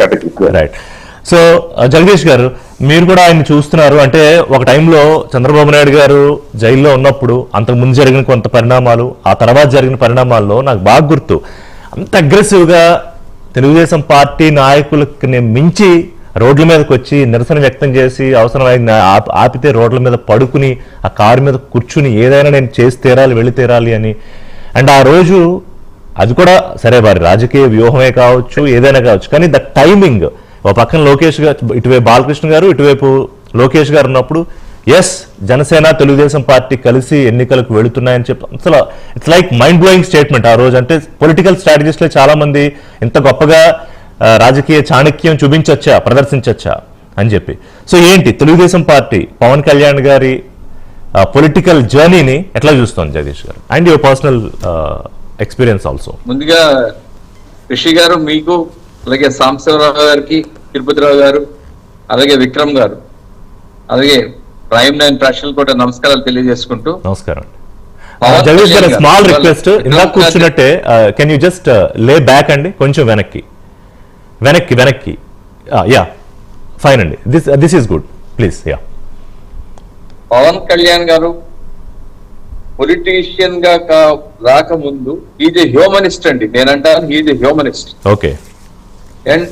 Category. Right. So Jagadish గారు, మీరు కూడా ఆయన చూస్తున్నారు. అంటే ఒక టైంలో చంద్రబాబు నాయుడు గారు జైల్లో ఉన్నప్పుడు అంతకు ముందు జరిగిన కొంత పరిణామాలు, ఆ తర్వాత జరిగిన పరిణామాల్లో నాకు బాగా గుర్తు. అంత అగ్రెసివ్గా తెలుగుదేశం పార్టీ నాయకులకి మించి రోడ్ల మీదకి వచ్చి నిరసన వ్యక్తం చేసి అవసరమైన ఆపితే రోడ్ల మీద పడుకుని ఆ కారు మీద కూర్చుని ఏదైనా నేను చేసి తీరాలి, వెళ్ళి తీరాలి అని. అండ్ ఆ రోజు అది కూడా సరే వారి రాజకీయ వ్యూహమే కావచ్చు, ఏదైనా కావచ్చు, కానీ ద టైమింగ్, ఒక పక్కన లోకేష్ గారు, ఇటువైపు బాలకృష్ణ గారు, ఇటువైపు లోకేష్ గారు ఉన్నప్పుడు ఎస్ జనసేన తెలుగుదేశం పార్టీ కలిసి ఎన్నికలకు వెళుతున్నాయని చెప్పి అసలు it's like mind blowing statement ఆ రోజు. అంటే పొలిటికల్ స్ట్రాటజిస్ట్లో చాలా మంది ఇంత గొప్పగా రాజకీయ చాణక్యం చూపించొచ్చా, ప్రదర్శించొచ్చా అని చెప్పి. సో ఏంటి తెలుగుదేశం పార్టీ పవన్ కళ్యాణ్ గారి పొలిటికల్ జర్నీని ఎట్లా చూస్తోంది జగదీష్ గారు, and your personal experience also? ముందుగా రిషి గారు, మీకు, అలాగే సాంబశివరావు గారికి, తిరుపతిరావు గారు, అలాగే విక్రమ్ గారు, అలాగే ప్రైమ్ 9 ప్రేక్షకులు కూడా నమస్కారాలు తెలియజేసుకుంటూ. నమస్కారం. జగదీష్ గారు, స్మాల్ రిక్వెస్ట్, ఇలా కూర్చున్నట్టే can you just lay back అండి, కొంచెం వెనక్కి వెనక్కి. యా, ఫైన్ అండి, this is good, please. Yeah. Pawan Kalyan గారు పొలిటీషియన్ గా రాకముందు ఈజ్ ఎ హ్యూమనిస్ట్ అండి. నేనంటాను is a humanist. Okay. And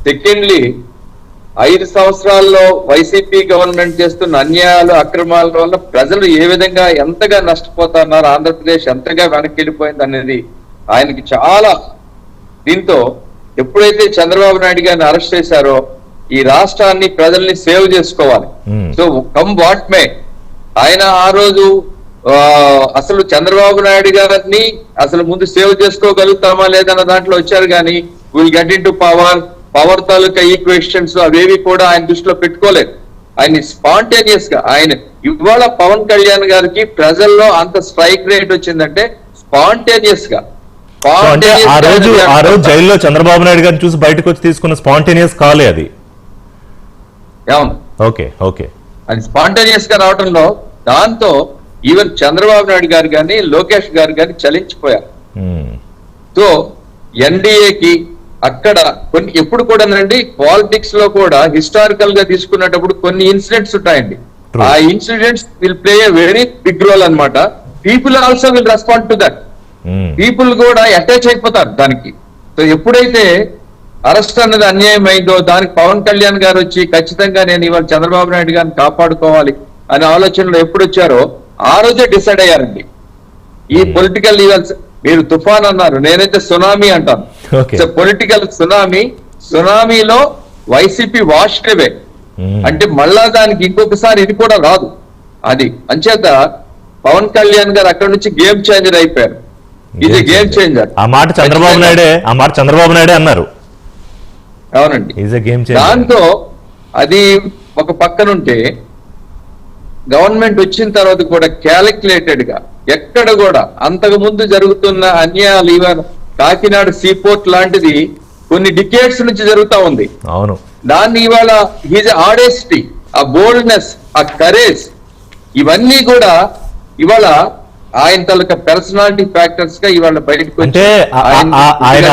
secondly 5 సంవత్సరాల్లో వైసీపీ గవర్నమెంట్ చేస్తున్న అన్యాయాలు, అక్రమాల వల్ల ప్రజలు ఏ విధంగా ఎంతగా నష్టపోతున్నారు, ఆంధ్రప్రదేశ్ ఎంతగా వెనక్కి వెళ్ళిపోయింది అనేది ఆయనకి చాలా. దీంతో ఎప్పుడైతే చంద్రబాబు నాయుడు గారిని అరెస్ట్ చేశారో ఈ రాష్ట్రాన్ని, ప్రజల్ని సేవ్ చేసుకోవాలి. సో కమ్ వాట్ మే, ఆయన ఆ రోజు అసలు చంద్రబాబు నాయుడు గారిని అసలు ముందు సేవ్ చేసుకోగలుగుతామా లేదన్న దాంట్లో వచ్చారు, కానీ will get in to power taluka equations అవేవి కూడా ఆయన దృష్టిలో పెట్టుకోలేదు. ఆయన స్పాంటేనియస్ గా ఆయన ఇవాళ పవన్ కళ్యాణ్ గారికి ప్రజల్లో అంత స్ట్రైక్ రేట్ వచ్చిందంటే స్పాంటేనియస్ గా. ఆ రోజు జైల్లో చంద్రబాబు నాయుడు గారిని చూసి బయటకు వచ్చి తీసుకున్న స్పాంటేనియస్ కాలే అది. అవును, ఓకే ఓకే. అది స్పాంటేనియస్ గా రావడంలో దాంతో ఈవెన్ చంద్రబాబు నాయుడు గారు కానీ లోకేష్ గారు కానీ చలించిపోయారు. సో ఎన్డీఏకి అక్కడ కొన్ని ఎప్పుడు కూడానండి పాలిటిక్స్ లో కూడా హిస్టారికల్ గా తీసుకున్నప్పుడు కొన్ని ఇన్సిడెంట్స్ ఉంటాయండి. ఆ incidents will play a very big role అన్నమాట. People also will respond to that. People కూడా అటాచ్ అయిపోతారు దానికి. సో ఎప్పుడైతే అరెస్ట్ అన్నది అన్యాయం అయిందో దానికి పవన్ కళ్యాణ్ గారు వచ్చి ఖచ్చితంగా నేను ఇవాళ చంద్రబాబు నాయుడు గారిని కాపాడుకోవాలి అనే ఆలోచనలో ఎప్పుడు వచ్చారో ఆ రోజే డిసైడ్ అయ్యారండి. ఈ పొలిటికల్ ఈవెంట్స్, మీరు తుఫాన్ అన్నారు, నేనైతే సునామీ అంటాను. పొలిటికల్ సునామీలో వైసీపీ వాష్డ్ అవే. అంటే మళ్ళా దానికి ఇంకొకసారి ఇది కూడా రాదు. అది అంచేత పవన్ కళ్యాణ్ గారు అక్కడ నుంచి గేమ్ చేంజర్ అయిపోయారు. ఇది గేమ్ చేంజర్. ఆ మాట చంద్రబాబు నాయుడే అన్నారు. అవునండి. దాంతో అది ఒక పక్కనుంటే గవర్నమెంట్ వచ్చిన తర్వాత కూడా క్యాలిక్యులేటెడ్ గా ఎక్కడ కూడా అంతకు ముందు జరుగుతున్న అన్యాయాలు, ఈవెన్ కాకినాడ సీపోర్ట్ లాంటిది కొన్ని డికేట్స్ నుంచి జరుగుతా ఉంది. అవును. దాన్ని ఇవాళ హీజ్ ఆడెస్టీ, ఆ బోల్డ్నెస్, ఆ కరేజ్, ఇవన్నీ కూడా ఇవాళ ఆయన తాలూకా పర్సనాలిటీ ఫ్యాక్టర్స్ గా ఇవాళ బయటకు అంటే ఆయన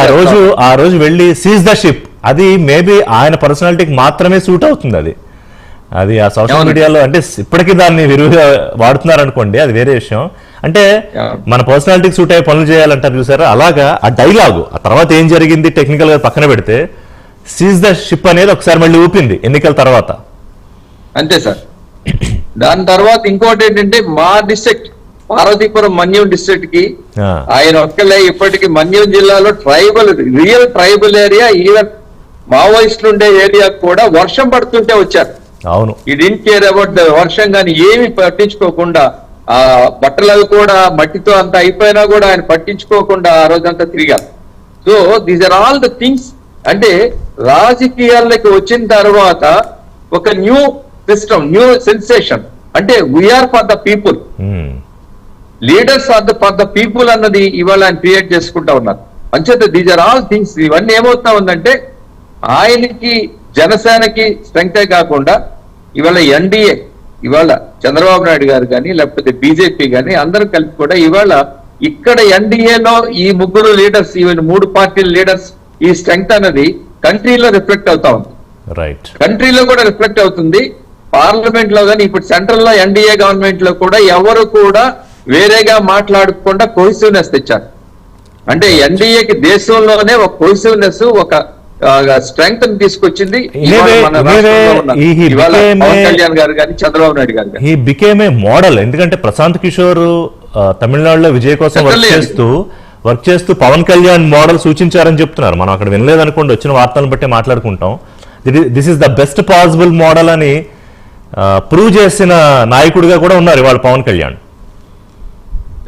ఆ రోజు వెళ్ళి సీజ్ ద షిప్, అది మేబీ ఆయన పర్సనాలిటీకి మాత్రమే సూట్ అవుతుంది. అది ఆ సోషల్ మీడియాలో అంటే ఇప్పటికీ దాన్ని విరివిగా వాడుతున్నారు అనుకోండి, అది వేరే విషయం. అంటే మన పర్సనాలిటీకి సూట్ అయ్యే పనులు చేయాలంటారు చూసారా, అలాగా ఆ డైలాగు ఆ తర్వాత ఏం జరిగింది టెక్నికల్ గా పక్కన పెడితే సీజ్ ద షిప్ అనేది ఒకసారి మళ్ళీ ఊపింది ఎన్నికల తర్వాత. అంతే సార్. దాని తర్వాత ఇంకోటి ఏంటంటే మా డిస్ట్రిక్ట్ పార్వతీపురం మన్యం డిస్ట్రిక్ట్ కి ఆయన ఒక్కలే ఇప్పటికీ మన్యం జిల్లాలో రియల్ ట్రైబల్ ఏరియా, ఈవెన్ మావోయిస్టులు ఉండే ఏరియా కూడా వర్షం పడుతుంటే వచ్చారు. అవును. ఈ డెంట్ కేర్ అబౌట్ ద వర్షం కానీ ఏమి పట్టించుకోకుండా, ఆ బట్టలు అవి కూడా మట్టితో అంత అయిపోయినా కూడా ఆయన పట్టించుకోకుండా ఆ రోజంతా తిరిగారు. So these are all the things. అంటే రాజకీయాల్లోకి వచ్చిన తర్వాత ఒక న్యూ సిస్టమ్, న్యూ సెన్సేషన్. అంటే we are for the people, leaders are for the people అన్నది ఇవాళ ఆయన క్రియేట్ చేసుకుంటా ఉన్నారు. అంచేత దీస్ ఆర్ ఆల్ థింగ్స్. ఇవన్నీ ఏమవుతా ఉందంటే ఆయనకి, జనసేనకి స్ట్రెంగ్తే కాకుండా ఇవాళ ఎన్డీఏ, ఇవాళ చంద్రబాబు నాయుడు గారు కానీ లేకపోతే బీజేపీ కానీ అందరూ కలిపి కూడా ఇవాళ ఇక్కడ ఎన్డీఏలో ఈ ముగ్గురు లీడర్స్, ఈవెన్ 3 పార్టీల లీడర్స్ ఈ స్ట్రెంగ్త్ అన్నది కంట్రీలో రిఫ్లెక్ట్ అవుతా ఉంది. రైట్. కంట్రీలో కూడా రిఫ్లెక్ట్ అవుతుంది, పార్లమెంట్ లో కానీ ఇప్పుడు సెంట్రల్ లో ఎన్డీఏ గవర్నమెంట్ లో కూడా ఎవరు కూడా వేరేగా మాట్లాడకుండా కోహెసివ్నెస్ తెచ్చారు. అంటే ఎన్డీఏకి దేశంలోనే ఒక కోహెసివ్నెస్, ఒక స్ట్రెంగ్త్ తీసుకొచ్చింది. పవన్ కళ్యాణ్ గారు కానీ చంద్రబాబు నాయుడు గారు కానీ హీ బికేమ్ ఏ మోడల్. ఎందుకంటే ప్రశాంత్ కిషోర్ తమిళనాడులో విజయ్ కోసం వర్క్ చేస్తూ పవన్ కళ్యాణ్ మోడల్ సూచించారని చెప్తున్నారు. మనం అక్కడ వినలేదనుకోండి, వచ్చిన వార్తలను బట్టి మాట్లాడుకుంటాం. This is the best possible model అని ప్రూవ్ చేసిన నాయకుడిగా కూడా ఉన్నారు ఇవాళ పవన్ కళ్యాణ్.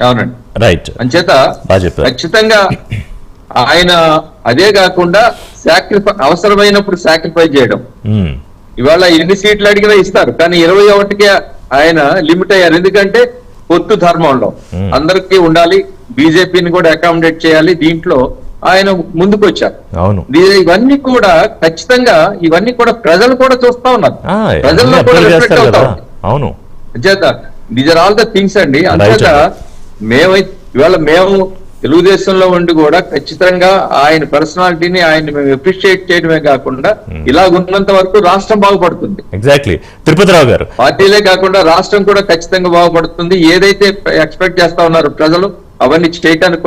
అవునండి, రైట్. అంచేత చెప్పారు ఖచ్చితంగా ఆయన అదే కాకుండా అవసరమైనప్పుడు సాక్రిఫైస్ చేయడం. ఇవాళ ఎన్ని సీట్లు అడిగినా ఇస్తారు, కానీ 21కే ఆయన లిమిట్ అయ్యారు. ఎందుకంటే పొత్తు ధర్మంలో అందరికీ ఉండాలి, బీజేపీని కూడా అకామిడేట్ చేయాలి, దీంట్లో ఆయన ముందుకు వచ్చారు. అవును, ఇవన్నీ కూడా ఖచ్చితంగా ఇవన్నీ కూడా ప్రజలు కూడా చూస్తా ఉన్నారు, ప్రజల్లో కూడా రిఫ్లెక్ట్ అవుతా ఉంది. అవును, అంచేత these are all the things అండి. అంచేత ఇవాళ మేము తెలుగుదేశంలో ఉండి కూడా ఖచ్చితంగా ఆయన పర్సనాలిటీని ఆయన మేము అప్రిషియేట్ చేయడమే కాకుండా ఇలా ఉన్నంత వరకు రాష్ట్రం బాగుపడుతుంది. ఎగ్జాక్ట్లీ. తిరుపతిరావు గారు, పార్టీలే కాకుండా రాష్ట్రం కూడా ఖచ్చితంగా బాగుపడుతుంది. ఏదైతే ఎక్స్పెక్ట్ చేస్తా ఉన్నారు ప్రజలు అవన్నీ చేయడానికి